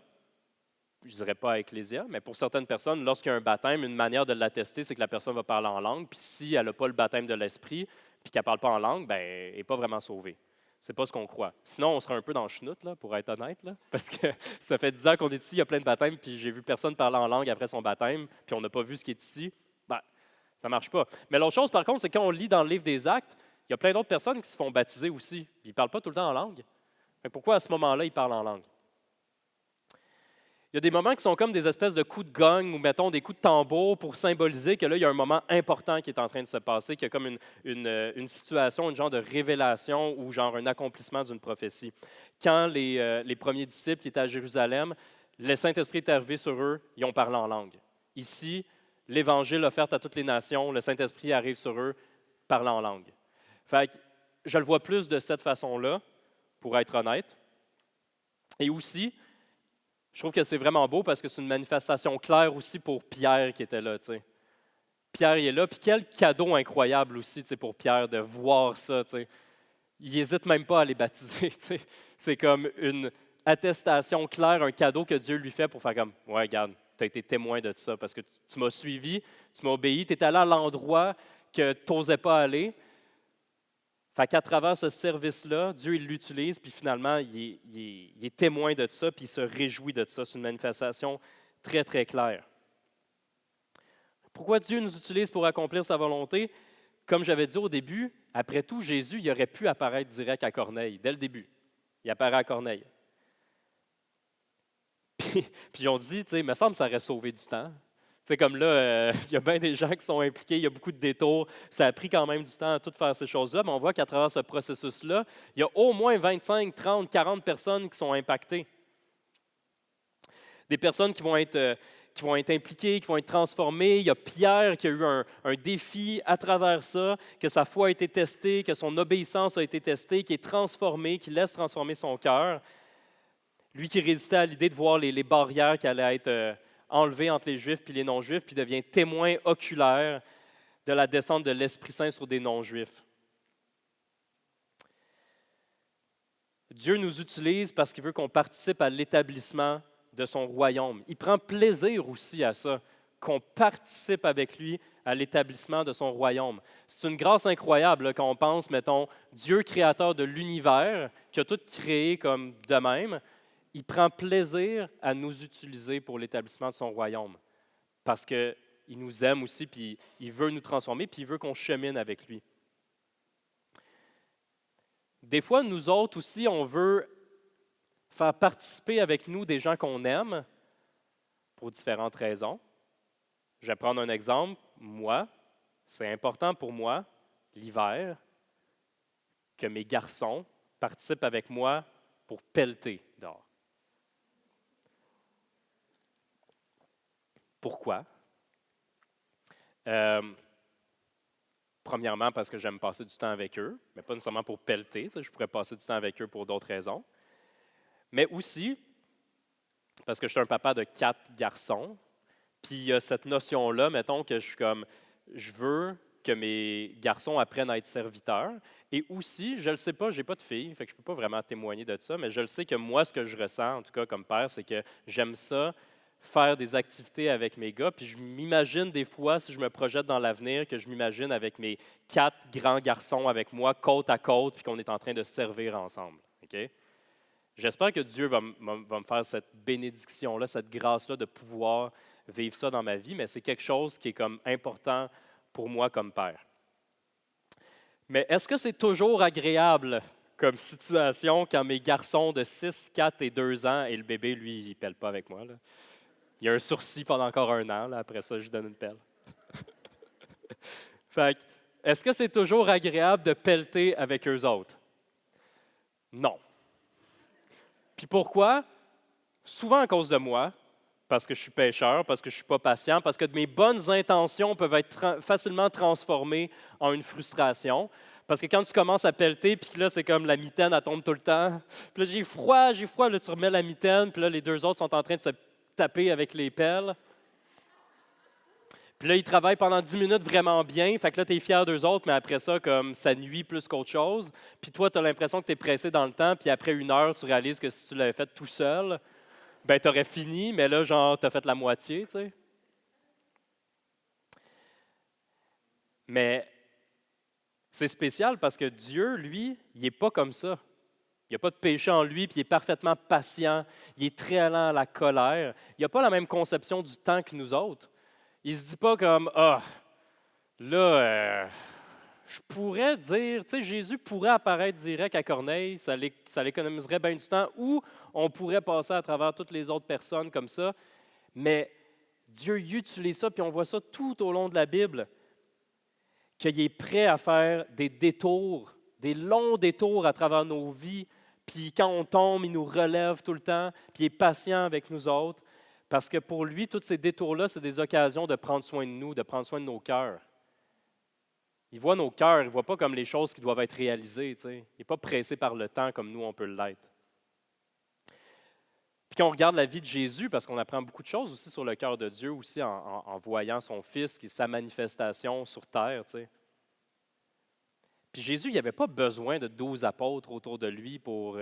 je ne dirais pas à Ecclésia, mais pour certaines personnes, lorsqu'il y a un baptême, une manière de l'attester, c'est que la personne va parler en langue, puis si elle n'a pas le baptême de l'Esprit, puis qu'elle ne parle pas en langue, ben, elle n'est pas vraiment sauvée. Ce n'est pas ce qu'on croit. Sinon, on serait un peu dans le chenoute, là, pour être honnête, là, parce que ça fait 10 ans qu'on est ici, il y a plein de baptêmes, puis j'ai vu personne parler en langue après son baptême, puis on n'a pas vu ce qui est ici. Ben, ça ne marche pas. Mais l'autre chose, par contre, c'est quand on lit dans le livre des Actes, il y a plein d'autres personnes qui se font baptiser aussi. Ils ne parlent pas tout le temps en langue. Mais pourquoi à ce moment-là, ils parlent en langue? Il y a des moments qui sont comme des espèces de coups de gogne ou, mettons, des coups de tambour pour symboliser que là, il y a un moment important qui est en train de se passer, qu'il y a comme une situation, une genre de révélation ou genre un accomplissement d'une prophétie. Quand les premiers disciples qui étaient à Jérusalem, le Saint-Esprit est arrivé sur eux, ils ont parlé en langue. Ici, l'Évangile offert à toutes les nations, le Saint-Esprit arrive sur eux, parlant en langue. Fait que je le vois plus de cette façon-là, pour être honnête. Et aussi, je trouve que c'est vraiment beau parce que c'est une manifestation claire aussi pour Pierre qui était là. T'sais. Pierre il est là, puis quel cadeau incroyable aussi pour Pierre de voir ça. T'sais. Il n'hésite même pas à les baptiser. T'sais. C'est comme une attestation claire, un cadeau que Dieu lui fait pour faire comme, ouais, regarde, tu as été témoin de ça parce que tu m'as suivi, tu m'as obéi, tu es allé à l'endroit que tu n'osais pas aller. Fait qu'à travers ce service-là, Dieu il l'utilise, puis finalement, il est témoin de ça, puis il se réjouit de ça. C'est une manifestation très, très claire. Pourquoi Dieu nous utilise pour accomplir sa volonté? Comme j'avais dit au début, après tout, Jésus, il aurait pu apparaître direct à Corneille, dès le début. Il apparaît à Corneille. Puis on dit, tu sais, il me semble que ça aurait sauvé du temps. C'est comme là, il y a bien des gens qui sont impliqués, il y a beaucoup de détours. Ça a pris quand même du temps à tout faire ces choses-là, mais on voit qu'à travers ce processus-là, il y a au moins 25, 30, 40 personnes qui sont impactées. Des personnes qui vont être impliquées, qui vont être transformées. Il y a Pierre qui a eu un défi à travers ça, que sa foi a été testée, que son obéissance a été testée, qui est transformé, qui laisse transformer son cœur. Lui qui résistait à l'idée de voir les barrières qui allaient être enlevé entre les Juifs et les non-Juifs, puis devient témoin oculaire de la descente de l'Esprit Saint sur des non-Juifs. Dieu nous utilise parce qu'il veut qu'on participe à l'établissement de son royaume. Il prend plaisir aussi à ça, qu'on participe avec lui à l'établissement de son royaume. C'est une grâce incroyable là, quand on pense, mettons, Dieu créateur de l'univers, qui a tout créé comme de même, il prend plaisir à nous utiliser pour l'établissement de son royaume parce qu'il nous aime aussi, puis il veut nous transformer, puis il veut qu'on chemine avec lui. Des fois, nous autres aussi, on veut faire participer avec nous des gens qu'on aime pour différentes raisons. Je vais prendre un exemple. Moi, c'est important pour moi, l'hiver, que mes garçons participent avec moi pour pelleter dehors. Pourquoi? Premièrement, parce que j'aime passer du temps avec eux, mais pas nécessairement pour pelleter. Je pourrais passer du temps avec eux pour d'autres raisons. Mais aussi, parce que je suis un papa de 4 garçons, puis il y a cette notion-là, mettons que je suis comme, je veux que mes garçons apprennent à être serviteurs. Et aussi, je ne le sais pas, je n'ai pas de fille, fait que je ne peux pas vraiment témoigner de ça, mais je le sais que moi, ce que je ressens, en tout cas comme père, c'est que j'aime ça, faire des activités avec mes gars. Puis je m'imagine des fois, si je me projette dans l'avenir, que je m'imagine avec mes 4 grands garçons avec moi, côte à côte, puis qu'on est en train de servir ensemble. Okay? J'espère que Dieu va me faire cette bénédiction-là, cette grâce-là de pouvoir vivre ça dans ma vie, mais c'est quelque chose qui est comme important pour moi comme père. Mais est-ce que c'est toujours agréable comme situation quand mes garçons de 6, 4 et 2 ans, et le bébé, lui, il ne pèle pas avec moi, là. Il a un sourcil pendant encore 1 an, là. Après ça, je lui donne une pelle. Fait que, est-ce que c'est toujours agréable de pelleter avec eux autres? Non. Puis pourquoi? Souvent à cause de moi, parce que je suis pécheur, parce que je ne suis pas patient, parce que mes bonnes intentions peuvent être facilement transformées en une frustration. Parce que quand tu commences à pelleter, puis que là, c'est comme la mitaine, elle tombe tout le temps. Puis là, j'ai froid, là, tu remets la mitaine, puis là, les deux autres sont en train de se taper avec les pelles. Puis là, ils travaillent pendant 10 minutes vraiment bien. Fait que là, tu es fier d'eux autres, mais après ça, comme ça nuit plus qu'autre chose. Puis toi, tu as l'impression que tu es pressé dans le temps, puis après 1 heure, tu réalises que si tu l'avais fait tout seul, ben tu aurais fini, mais là, genre, tu as fait la moitié, tu sais. Mais c'est spécial parce que Dieu, lui, il n'est pas comme ça. Il n'y a pas de péché en lui, puis il est parfaitement patient. Il est très lent à la colère. Il n'a pas la même conception du temps que nous autres. Il ne se dit pas comme ah, là, je pourrais dire, tu sais, Jésus pourrait apparaître direct à Corneille, ça l'économiserait bien du temps, ou on pourrait passer à travers toutes les autres personnes comme ça. Mais Dieu utilise ça, puis on voit ça tout au long de la Bible, qu'il est prêt à faire des détours, des longs détours à travers nos vies, puis quand on tombe, il nous relève tout le temps, puis il est patient avec nous autres. Parce que pour lui, tous ces détours-là, c'est des occasions de prendre soin de nous, de prendre soin de nos cœurs. Il voit nos cœurs, il ne voit pas comme les choses qui doivent être réalisées. Tu sais. Il n'est pas pressé par le temps comme nous, on peut l'être. Puis quand on regarde la vie de Jésus, parce qu'on apprend beaucoup de choses aussi sur le cœur de Dieu, aussi en voyant son Fils, qui est sa manifestation sur terre. Tu sais. Puis Jésus, il n'avait pas besoin de 12 apôtres autour de lui pour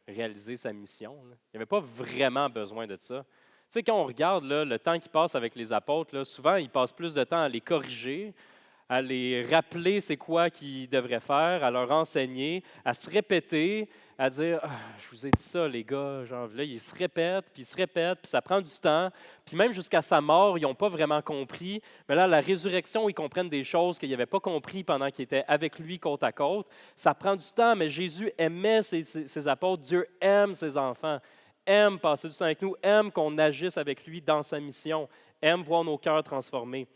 réaliser sa mission. Là. Il n'avait pas vraiment besoin de ça. Tu sais, quand on regarde là, le temps qu'il passe avec les apôtres, là, souvent, il passe plus de temps à les corriger, à les rappeler c'est quoi qu'ils devraient faire, à leur enseigner, à se répéter, à dire ah, je vous ai dit ça, les gars. Genre, là, ils se répètent, puis ça prend du temps. Puis même jusqu'à sa mort, ils n'ont pas vraiment compris. Mais là, à la résurrection, ils comprennent des choses qu'ils n'avaient pas compris pendant qu'ils étaient avec lui côte à côte. Ça prend du temps, mais Jésus aimait ses apôtres. Dieu aime ses enfants. Aime passer du temps avec nous, aime qu'on agisse avec lui dans sa mission, aime voir nos cœurs transformés.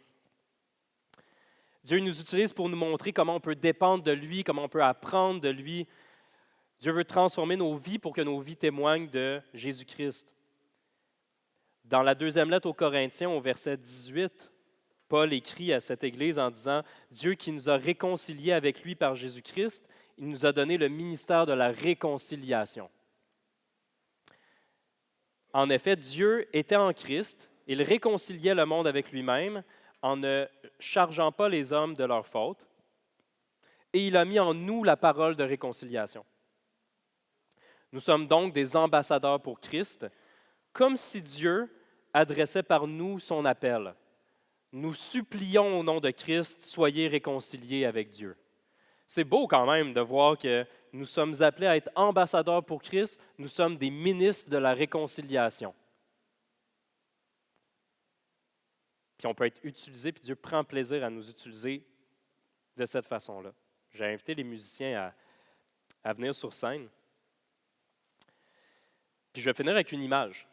Dieu nous utilise pour nous montrer comment on peut dépendre de lui, comment on peut apprendre de lui. Dieu veut transformer nos vies pour que nos vies témoignent de Jésus-Christ. Dans la 2e lettre aux Corinthiens, au verset 18, Paul écrit à cette Église en disant « Dieu qui nous a réconciliés avec lui par Jésus-Christ, il nous a donné le ministère de la réconciliation. » En effet, Dieu était en Christ, il réconciliait le monde avec lui-même en ne chargeant pas les hommes de leurs fautes, et il a mis en nous la parole de réconciliation. Nous sommes donc des ambassadeurs pour Christ, comme si Dieu adressait par nous son appel. Nous supplions au nom de Christ, soyez réconciliés avec Dieu. C'est beau quand même de voir que nous sommes appelés à être ambassadeurs pour Christ, nous sommes des ministres de la réconciliation. Puis on peut être utilisé, puis Dieu prend plaisir à nous utiliser de cette façon-là. J'ai invité les musiciens à venir sur scène. Puis je vais finir avec une image.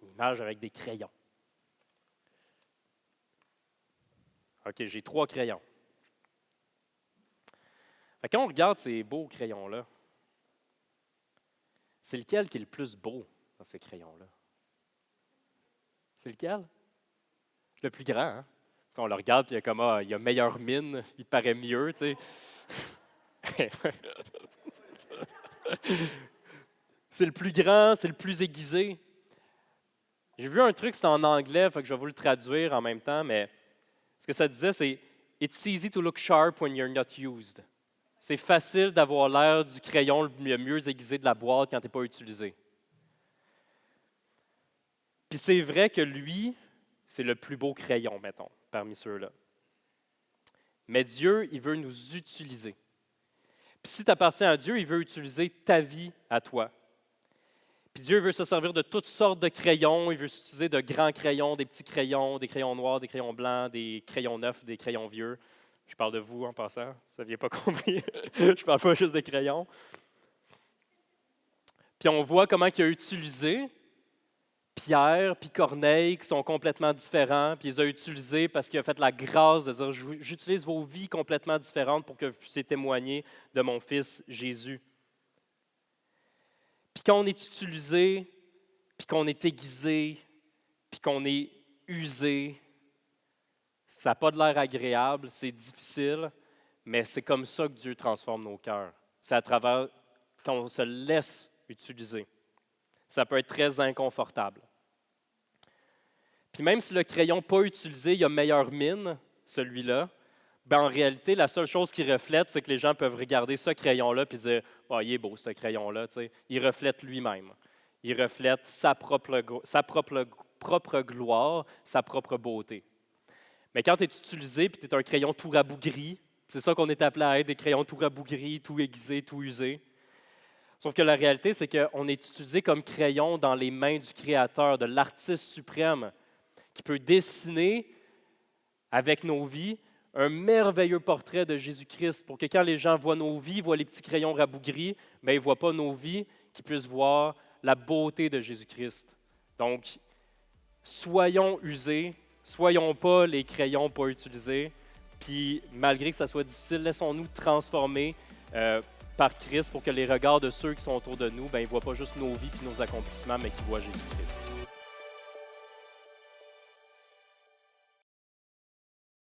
Une image avec des crayons. OK, j'ai 3 crayons. Quand on regarde ces beaux crayons-là, c'est lequel qui est le plus beau dans ces crayons-là? C'est lequel? Le plus grand, hein? T'sais, on le regarde, puis il y a comme, il a meilleure mine, il paraît mieux, tu sais. C'est le plus grand, c'est le plus aiguisé. J'ai vu un truc, c'est en anglais, fait que je vais vous le traduire en même temps, mais ce que ça disait, c'est « It's easy to look sharp when you're not used ». C'est facile d'avoir l'air du crayon le mieux aiguisé de la boîte quand tu n'es pas utilisé. Puis c'est vrai que lui, c'est le plus beau crayon, mettons, parmi ceux-là. Mais Dieu, il veut nous utiliser. Puis si tu appartiens à Dieu, il veut utiliser ta vie à toi. Puis Dieu veut se servir de toutes sortes de crayons. Il veut s'utiliser de grands crayons, des petits crayons, des crayons noirs, des crayons blancs, des crayons neufs, des crayons vieux. Je parle de vous en passant, vous n'aviez pas compris. Je ne parle pas juste de crayons. Puis on voit comment il a utilisé Pierre puis Corneille, qui sont complètement différents, puis il les a utilisés parce qu'il a fait la grâce de dire, j'utilise vos vies complètement différentes pour que vous puissiez témoigner de mon Fils Jésus. Puis quand on est utilisé, puis qu'on est aiguisé, puis qu'on est usé, ça n'a pas de l'air agréable, c'est difficile, mais c'est comme ça que Dieu transforme nos cœurs. C'est à travers quand on se laisse utiliser. Ça peut être très inconfortable. Puis même si le crayon pas utilisé, il a meilleure mine, celui-là, ben en réalité, la seule chose qu'il reflète, c'est que les gens peuvent regarder ce crayon-là et dire « Ah, il est beau, ce crayon-là. » Il reflète lui-même. Il reflète sa propre gloire, sa propre beauté. Mais quand tu es utilisé et tu es un crayon tout rabougri, c'est ça qu'on est appelé à être, des crayons tout rabougris, tout aiguisés, tout usés. Sauf que la réalité, c'est qu'on est utilisé comme crayon dans les mains du Créateur, de l'Artiste suprême, qui peut dessiner avec nos vies un merveilleux portrait de Jésus-Christ pour que quand les gens voient nos vies, voient les petits crayons rabougris, bien, ils ne voient pas nos vies, qu'ils puissent voir la beauté de Jésus-Christ. Donc, soyons usés, soyons pas les crayons pas utilisés, puis malgré que ça soit difficile, laissons-nous transformer par Christ pour que les regards de ceux qui sont autour de nous, bien, ils ne voient pas juste nos vies et nos accomplissements, mais qu'ils voient Jésus-Christ.